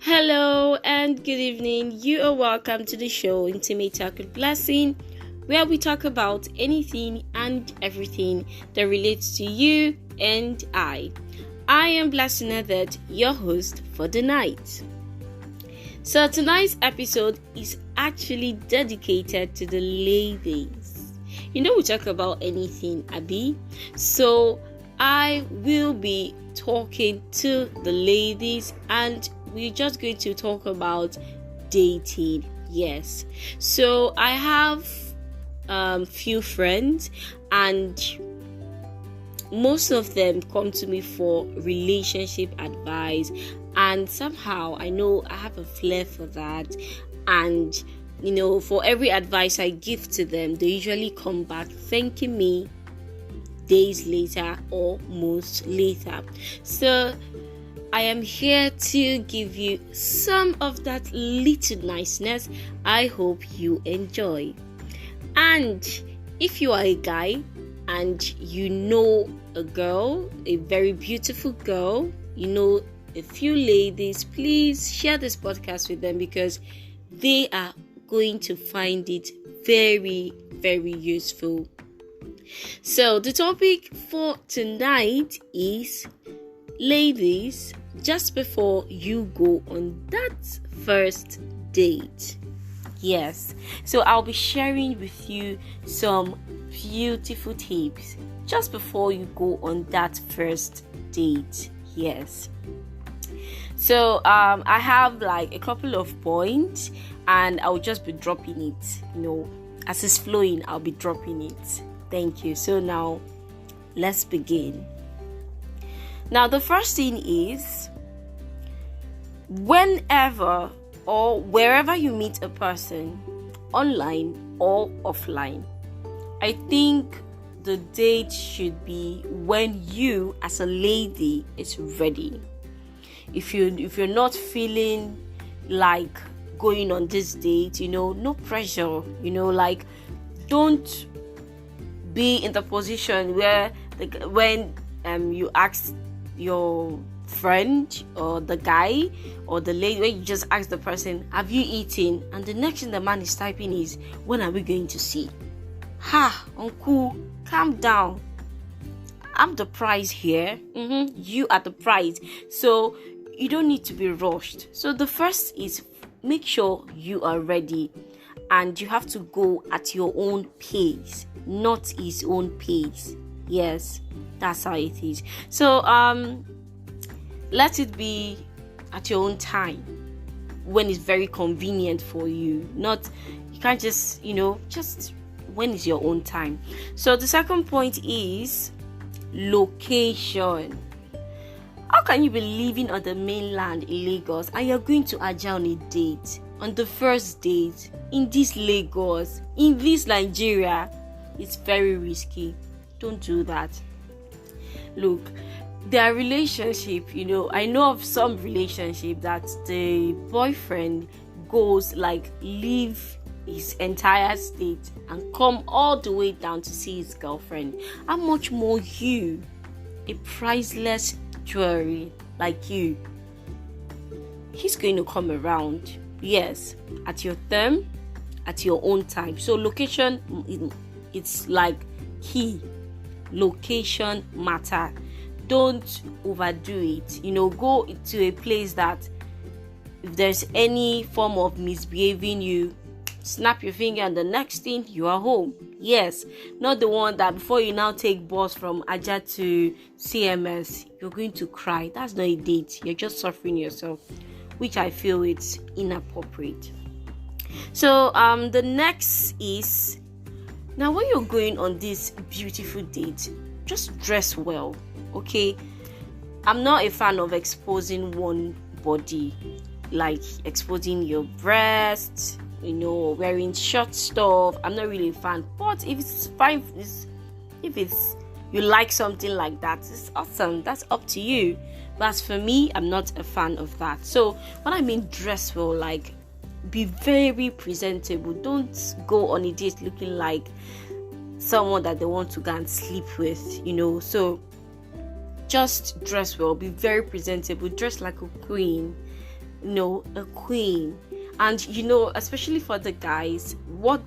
Hello and good evening. You are welcome to the show Intimate Talk with Blessing, where we talk about anything and everything that relates to you and I. I am Blessing Advert, your host for the night. So tonight's episode is actually dedicated to the ladies. We talk about anything, Abby. So I will be talking to the ladies and we're just going to talk about dating. Yes. So I have few friends and most of them come to me for relationship advice, and somehow I know I have a flair for that, and for every advice I give to them, they usually come back thanking me days later or months later. So I am here to give you some of that little niceness. I hope you enjoy. And if you are a guy and you know a girl, a very beautiful girl, a few ladies, please share this podcast with them because they are going to find it very, very useful. So the topic for tonight is ladies, just before you go on that first date. Yes, so I'll be sharing with you some beautiful tips just before you go on that first date. Yes. So I have like a couple of points and I'll just be dropping it. As it's flowing, I'll be dropping it. Thank you. So now let's begin. Now, the first thing is, whenever or wherever you meet a person, online or offline, I think the date should be when you, as a lady, is ready. If you're not feeling like going on this date, no pressure. Don't be in the position where when you ask your friend or the guy or the lady, where you just ask the person, have you eaten? And the next thing the man is typing is, when are we going to see? Uncle, calm down. I'm the prize here. You are the prize. So you don't need to be rushed. So the first is, make sure you are ready, and you have to go at your own pace, not his own pace. Yes, that's how it is. So let it be at your own time, when it's very convenient for you. You can't just when it's your own time. So the second point is location. How can you be living on the mainland in Lagos and you're going to Aja on a date, on the first date in this Lagos, in this Nigeria? It's very risky. Don't do that. Look, their relationship, I know of some relationship that the boyfriend goes leave his entire state and come all the way down to see his girlfriend. How much more you, a priceless jewelry like you? He's going to come around, yes, at your term, at your own time. So location, it's like key. Location matter. Don't overdo it. Go to a place that if there's any form of misbehaving, you snap your finger and the next thing you are home. Yes, not the one that before you now take bus from Aja to CMS, you're going to cry. That's not a date. You're just suffering yourself, which I feel it's inappropriate. So the next is, now when you're going on this beautiful date, just dress well. Okay, I'm not a fan of exposing one body, like exposing your breasts, wearing short stuff. I'm not really a fan. But if it's fine, if you like something like that, it's awesome. That's up to you. But as for me, I'm not a fan of that. So when I mean dress well, be very presentable. Don't go on a date looking like someone that they want to go and sleep with, So just dress well, be very presentable, dress like a queen, a queen. And especially for the guys, what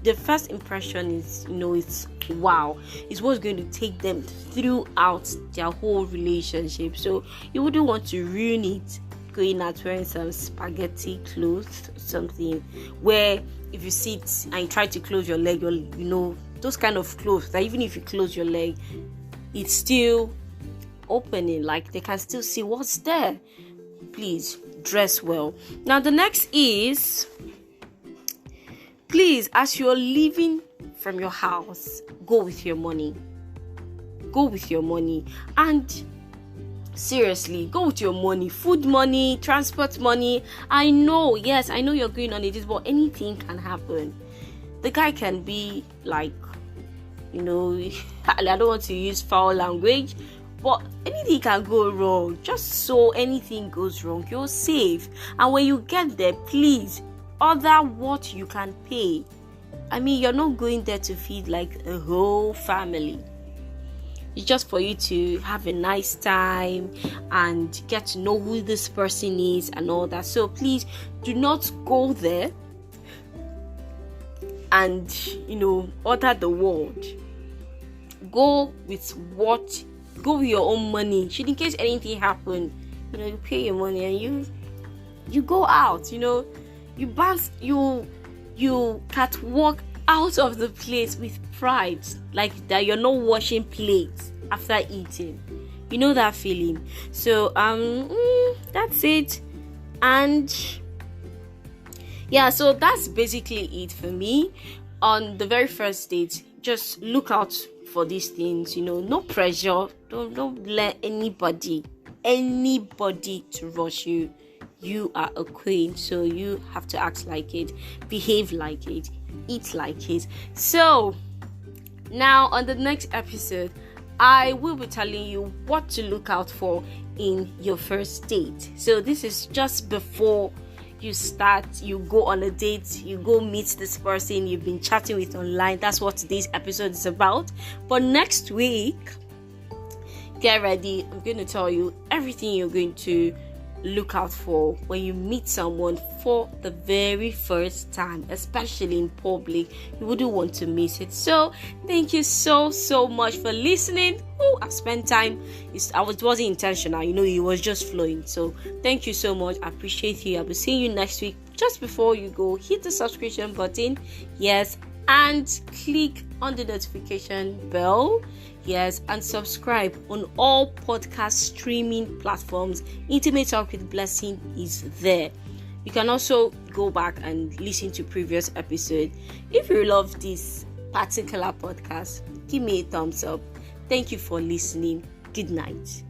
the first impression is, it's wow, it's what's going to take them throughout their whole relationship. So you wouldn't want to ruin it going out wearing some spaghetti clothes, something where if you sit and you try to close your leg, those kind of clothes that even if you close your leg, it's still opening, like they can still see what's there. Please dress well. Now the next is, please, as you're leaving from your house, go with your money. And seriously, go with your money. Food money, transport money. I know you're going on it, but anything can happen. The guy can be like, I don't want to use foul language, but anything can go wrong. Just so anything goes wrong, you're safe. And when you get there, please order what you can pay. I mean, you're not going there to feed like a whole family. It's just for you to have a nice time and get to know who this person is and all that. So please do not go there and order the world. Go with your own money. Should in case anything happen, you pay your money and you go out. You bounce, you can't walk out of the place with pride, like that you're not washing plates after eating. You know that feeling. So that's it. And yeah, so that's basically it for me. On the very first date, just look out for these things. No pressure. Don't let anybody to rush you. You are a queen, so you have to act like it, behave like it, eat like it. So now on the next episode, I will be telling you what to look out for in your first date. So this is just before you start, you go on a date, you go meet this person you've been chatting with online. That's what today's episode is about. But next week, get ready. I'm going to tell you everything you're going to look out for when you meet someone for the very first time, especially in public. You wouldn't want to miss it. So thank you so much for listening. I've spent time. It wasn't intentional, it was just flowing. So thank you so much. I appreciate you. I'll be seeing you next week. Just before you go, hit the subscription button, yes, and click on the notification bell, yes, and subscribe on all podcast streaming platforms. Intimate Talk with Blessing is there. You can also go back and listen to previous episodes. If you love this particular podcast, give me a thumbs up. Thank you for listening. Good night.